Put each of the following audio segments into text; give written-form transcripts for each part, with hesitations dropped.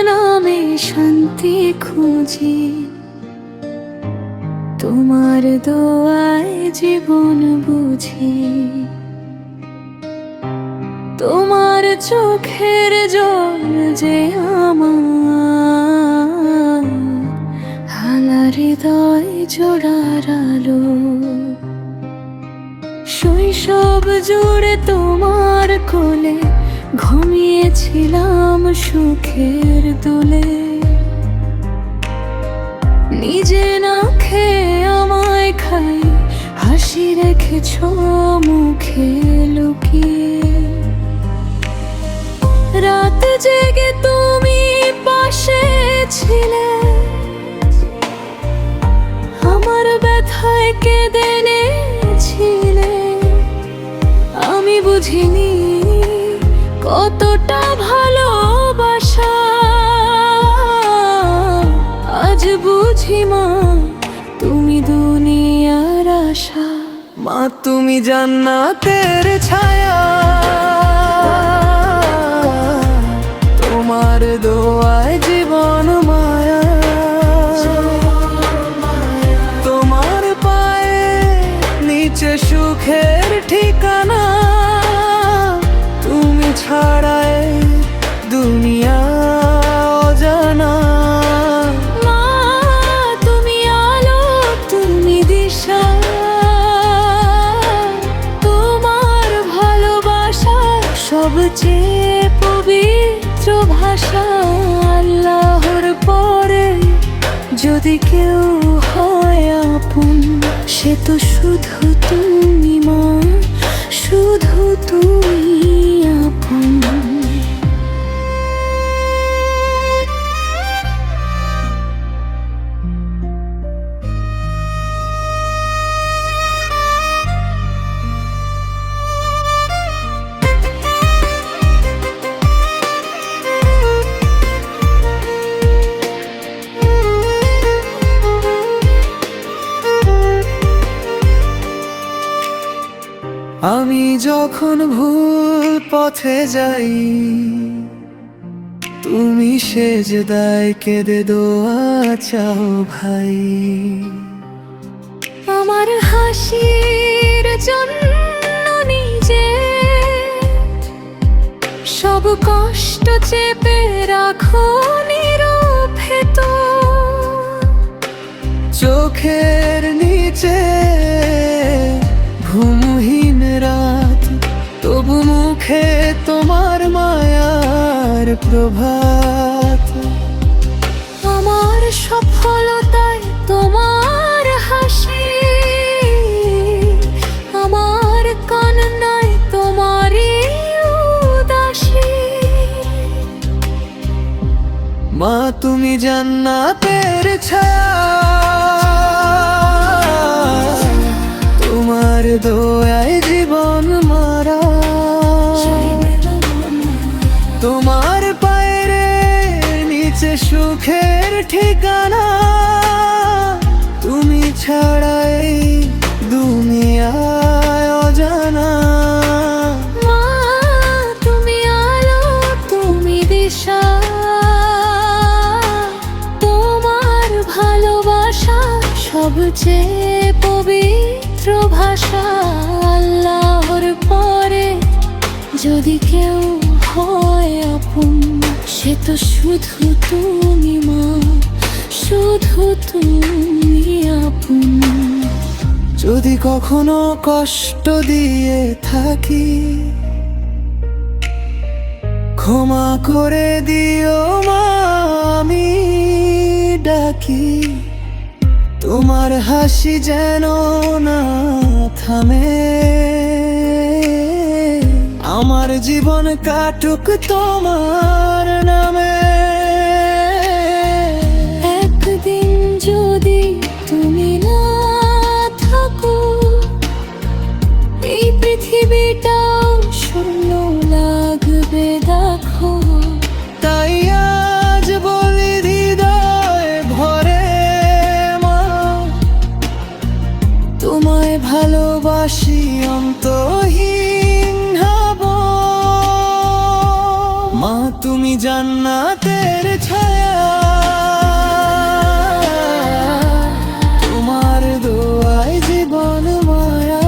নামে শান্তি খুঁজি, তোমার দোয়ায় জীবন বুঝি। তোমার চোখের জল যে আমার হালা হৃদয় জোড়ার আলো। শৈশব জুড়ে তোমার কোলে ঘুমিয়েছিলাম সুখের দোলে। নিজে না খেয়ে আমায় খাই, হাসি রেখেছ মুখে লুকিয়ে। রাত জেগে তুমি পাশে ছিলে, আমার ব্যথায় কেঁদেছিলে। আমি বুঝিনি কতটা ভালোবাসা, আজ বুঝি মা তুমি দুনিয়ার আশা। মা তুমি জান্নাতের ছায়া, তোমার দোয়ায় জীবন মায়া। তোমার পায়ে নিচে সুখের ঠিকানা, তুমি ছাড়াই দুনিয়া অজানা। মা তুমি আলো, তুমি দিশা, তোমার ভালোবাসা সবচেয়ে পবিত্র ভাষা। আল্লাহর পরে যদি কেউ হয় আপন, সে তো শুধু তুমি মা, শুধু তুমি আপন। আমি যখন ভুল পথে যাই, তুমি সেজদায় কেঁদে দোয়া চাও ভাই। আমার হাসির জন্য নিজে সব কষ্ট চেপে রাখো নীরব ভেতর। চোখের নিচে ঘুমহীন রাত, তবু মুখে তোমার মায়ার প্রভাত। আমার সফলতায় তোমার হাসি, আমার কান্নায় তোমারই উদাসী। মা তুমি জান্নাতের ছায়া, তোমার দোয়ায় জীবন মারা। তোমার পায়ের নিচে সুখের ঠিকানা, তুমি ছাড়াই দুনিয়ায় অজানা। মা তুমি আলো, তুমি দিশা, তোমার ভালোবাসা সবচেয়ে পবিত্র ভাষা। আল্লাহর পরে যদি কেউ হয় আপন, সে তো শুধু তুমি মা, শুধু তুমি আপন। যদি কখনো কষ্ট দিয়ে থাকি, ক্ষমা করে দিও মা আমি ডাকি। তোমার হাসি যেন না থামে, আমার জীবন কাটুক তোমার নামে। একদিন যদি তুমি না থাকো, এই পৃথিবীটাও শূন্য লাগবে দেখো। তাই আজ বলি হৃদয় ভরে মা, তোমায় ভালোবাসি অন্তহীন হব। মা তুমি জান জান্নাতের ছায়া তোমার দোয়ায় জীবন মায়া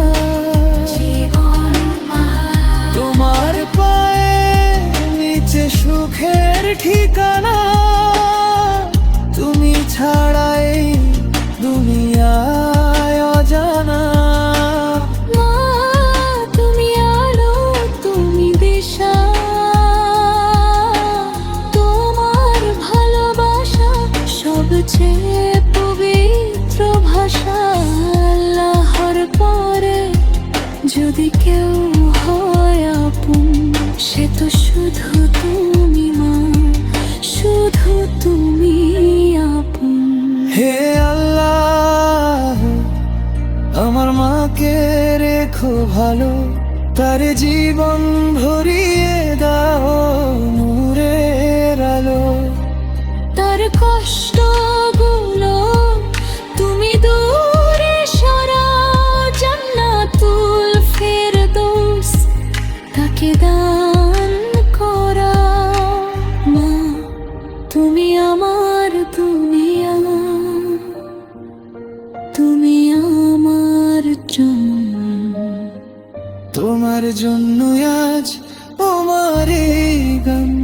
তোমার পায়ে নিচে সুখের ঠিকানা তুমি ছাড়াই দুনিয়ায় অজানা মা তুমি আলো তুমি দিশা তোমার ভালোবাসা সবচেয়ে পবিত্র ভাষা আল্লাহর পরে যদি কেউ হয় আপন সে তো শুধু তুমি মা শুধু তুমি আপন হে আল্লাহ আমার মাকে রেখো ভালো তার জীবন ভরিয়ে দাও নূরের আলো তার কষ্টগুলো তুমি দূরে সরাও জান্নাতুল ফেরদৌস তাকে দান করাও মা তুমি আমার তুমি আমার জন্য তোমার জন্য আজ আমার এই গান